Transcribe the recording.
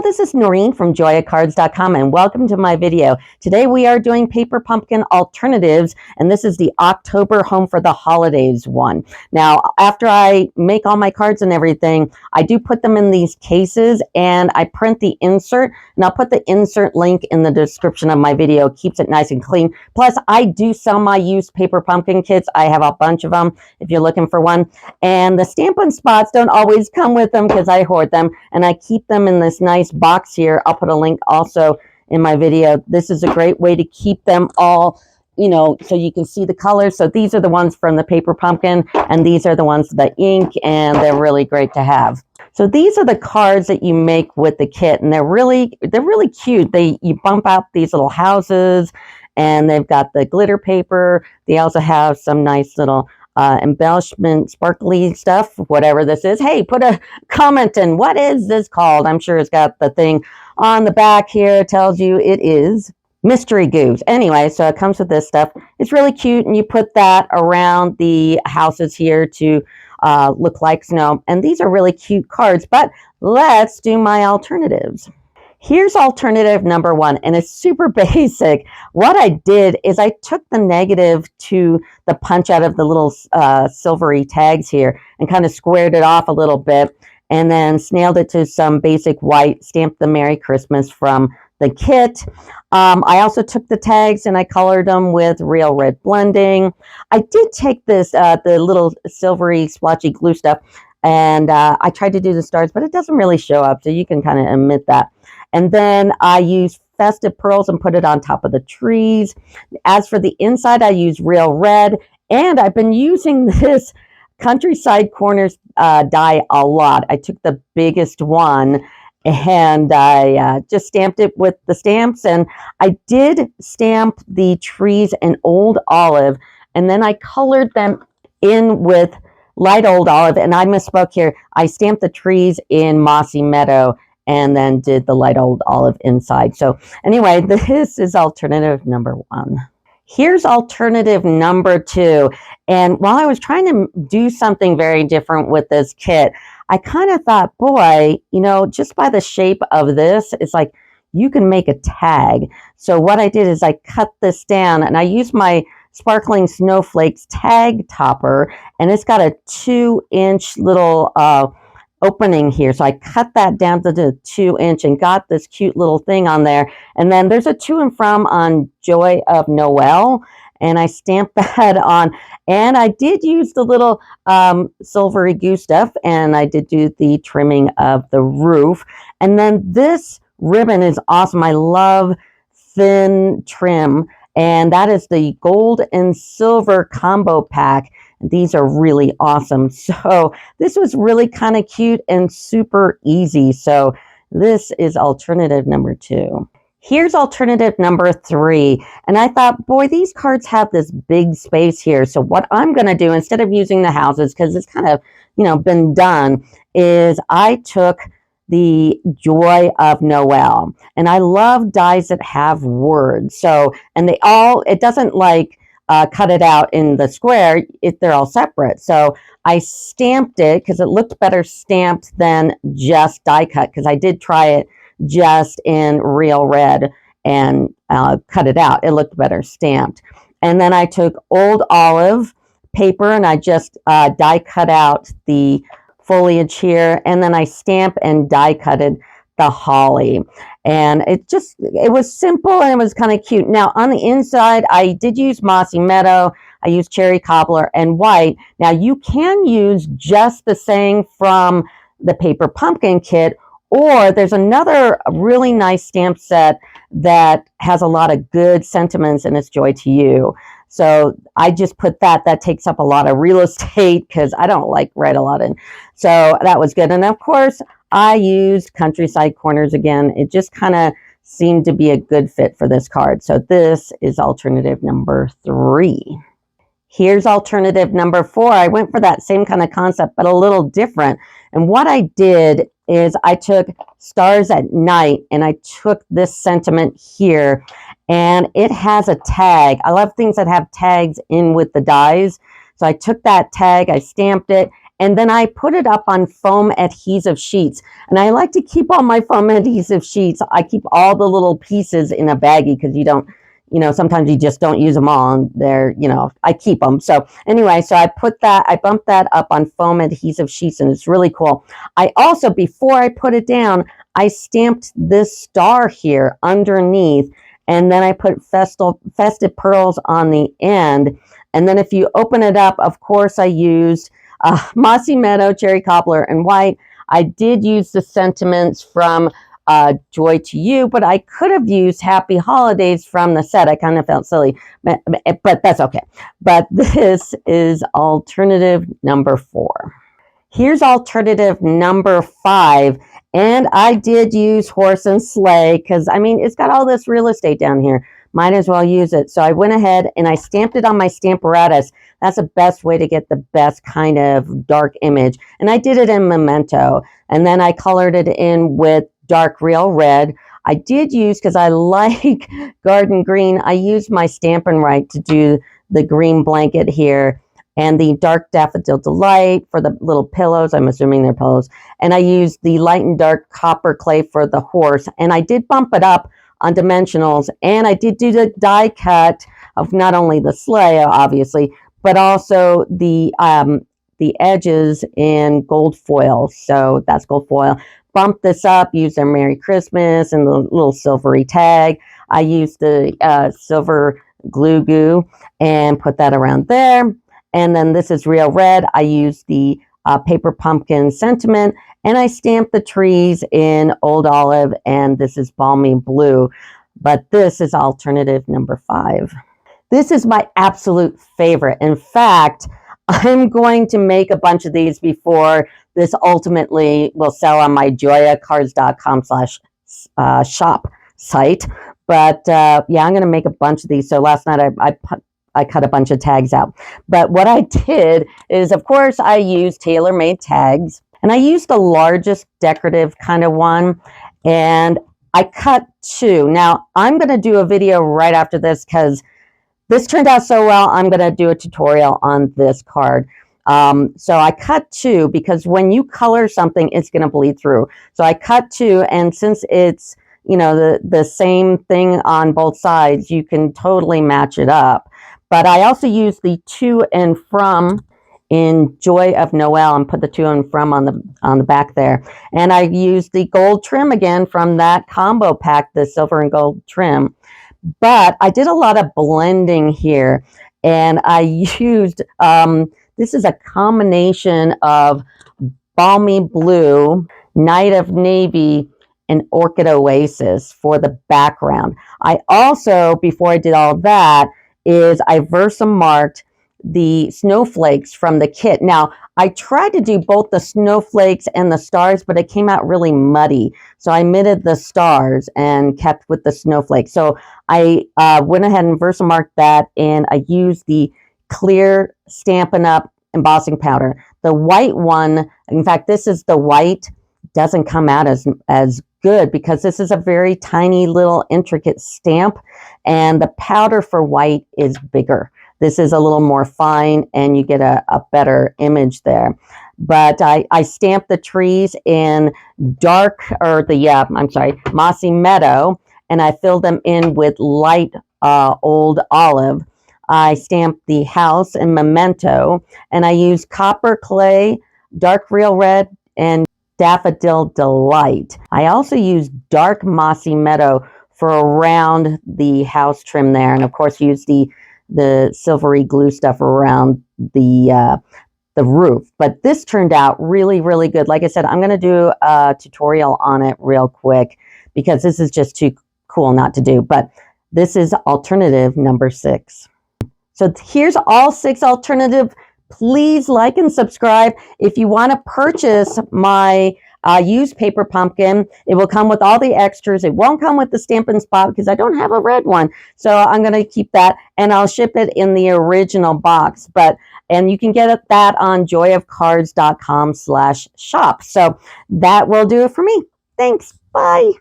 this is Noreen from JoyofCards.com and welcome to my video. Today we are doing paper pumpkin alternatives, and this is the October Home for the Holidays one. Now, after I make all my cards and everything, I do put them in these cases and I print the insert, and I'll put the insert link in the description of my video. It keeps it nice and clean. Plus, I do sell my used paper pumpkin kits. I have a bunch of them if you're looking for one. And the Stampin' Spots don't always come with them because I hoard them, and I keep them in this nice box here. I'll put a link also in my video. This is a great way to keep them all, you know, so you can see the colors. So these are the ones from the paper pumpkin, and these are the ones the ink, and they're really great to have. So these are the cards that you make with the kit, and they're really cute. You bump out these little houses, and they've got the glitter paper. They also have some nice little embellishment, sparkly stuff, whatever this is. Hey, put a comment in. What is this called? I'm sure it's got the thing on the back here. It tells you it is mystery goose. Anyway, so it comes with this stuff. It's really cute, and you put that around the houses here to look like snow. And these are really cute cards, but let's do my alternatives. Here's alternative number one, and it's super basic. What I did is I took the negative to the punch out of the little silvery tags here and kind of squared it off a little bit, and then snailed it to some basic white, stamped the Merry Christmas from the kit. I also took the tags and I colored them with Real Red blending. I did take this, the little silvery splotchy glue stuff, and I tried to do the stars, but it doesn't really show up, so you can kind of omit that. And then I used festive pearls and put it on top of the trees. As for the inside, I used Real Red, and I've been using this Countryside Corners die a lot. I took the biggest one and I just stamped it with the stamps, and I did stamp the trees in Old Olive, and then I colored them in with light Old Olive, and I misspoke here. I stamped the trees in Mossy Meadow and then did the light Old Olive inside. So anyway, this is alternative number one. Here's alternative number two. And while I was trying to do something very different with this kit, I kind of thought, boy, you know, just by the shape of this, it's like you can make a tag. So what I did is I cut this down, and I used my Sparkling Snowflakes tag topper, and it's got a 2-inch little opening here. So I cut that down to the 2-inch and got this cute little thing on there. And then there's a to and from on Joy of Noel, and I stamped that on. And I did use the little silvery goose stuff, and I did do the trimming of the roof. And then this ribbon is awesome. I love thin trim, and that is the gold and silver combo pack. These are really awesome. So this was really kind of cute and super easy. So this is alternative number two. Here's alternative number three. And I thought, boy, these cards have this big space here. So what I'm going to do, instead of using the houses, because it's kind of, you know, been done, is I took the Joy of Noel. And I love dies that have words. So, and they all, it doesn't like, cut it out in the square, they're all separate. So I stamped it because it looked better stamped than just die cut, because I did try it just in Real Red and cut it out. It looked better stamped. And then I took Old Olive paper and I just die cut out the foliage here, and then I stamp and die cutted the holly. And it was simple, and it was kind of cute. Now on the inside, I did use Mossy Meadow. I used Cherry Cobbler and white. Now you can use just the saying from the paper pumpkin kit, or there's another really nice stamp set that has a lot of good sentiments, and it's Joy to You. So I just put that takes up a lot of real estate because I don't like write a lot in. So that was good. And of course, I used Countryside Corners again. It just kind of seemed to be a good fit for this card. So this is alternative number three. Here's alternative number four. I went for that same kind of concept, but a little different. And what I did is I took Stars at Night, and I took this sentiment here, and it has a tag. I love things that have tags in with the dies. So I took that tag, I stamped it, And then I put it up on foam adhesive sheets. And I like to keep all my foam adhesive sheets. I keep all the little pieces in a baggie because you don't, sometimes you just don't use them all, and they're, I keep them. So anyway, so I bumped that up on foam adhesive sheets, and it's really cool. I also, before I put it down, I stamped this star here underneath, and then I put festive pearls on the end. And then if you open it up, of course, I used Mossy Meadow, Cherry Cobbler, and White. I did use the sentiments from Joy to You, but I could have used Happy Holidays from the set. I kind of felt silly, but that's okay. But this is alternative number 4. Here's alternative number 5. And I did use Horse and Sleigh because, it's got all this real estate down here. Might as well use it. So I went ahead and I stamped it on my Stamparatus. That's the best way to get the best kind of dark image. And I did it in Memento. And then I colored it in with dark real red. I did use, because I like garden green, I used my Stampin' Right to do the green blanket here, and the dark Daffodil Delight for the little pillows. I'm assuming they're pillows. And I used the light and dark copper clay for the horse. And I did bump it up on dimensionals, and I did do the die cut of not only the sleigh, obviously, but also the edges in gold foil. So that's gold foil. Bump this up, use their Merry Christmas and the little silvery tag. I used the silver glue goo and put that around there. And then this is real red. I used the paper pumpkin sentiment, and I stamped the trees in Old Olive, and this is Balmy Blue. But this is alternative number 5. This is my absolute favorite. In fact, I'm going to make a bunch of these before this ultimately will sell on my JoyofCards.com/shop site. But yeah, I'm going to make a bunch of these. So last night I cut a bunch of tags out. But what I did is, of course, I used tailor-made tags. And I used the largest decorative kind of one. And I cut 2. Now, I'm going to do a video right after this because this turned out so well. I'm going to do a tutorial on this card. So I cut 2 because when you color something, it's going to bleed through. So I cut 2, and since it's, the same thing on both sides, you can totally match it up. But I also used the to and from in Joy of Noel and put the to and from on the back there. And I used the gold trim again from that combo pack, the silver and gold trim. But I did a lot of blending here, and I used, this is a combination of Balmy Blue, Night of Navy, and Orchid Oasis for the background. I also, before I did all that, I Versamarked the snowflakes from the kit. Now, I tried to do both the snowflakes and the stars, but it came out really muddy. So I omitted the stars and kept with the snowflakes. So I went ahead and Versamarked that, and I used the clear Stampin' Up! Embossing powder. The white one, in fact, this is the white, doesn't come out as good because this is a very tiny little intricate stamp, and the powder for white is bigger. This is a little more fine, and you get a better image there. But I stamped the trees in Mossy Meadow, and I filled them in with light Old Olive. I stamped the house in Memento, and I used copper clay, dark real red, and Daffodil Delight. I also used dark Mossy Meadow for around the house trim there, and of course used the silvery glue stuff around the roof. But this turned out really, really good. Like I said, I'm going to do a tutorial on it real quick because this is just too cool not to do. But this is alternative number 6. So here's all 6 alternative. Please like and subscribe. If you want to purchase my used paper pumpkin, it will come with all the extras. It won't come with the Stampin' Spot because I don't have a red one. So I'm going to keep that, and I'll ship it in the original box. And you can get that on JoyofCards.com/shop. So that will do it for me. Thanks. Bye.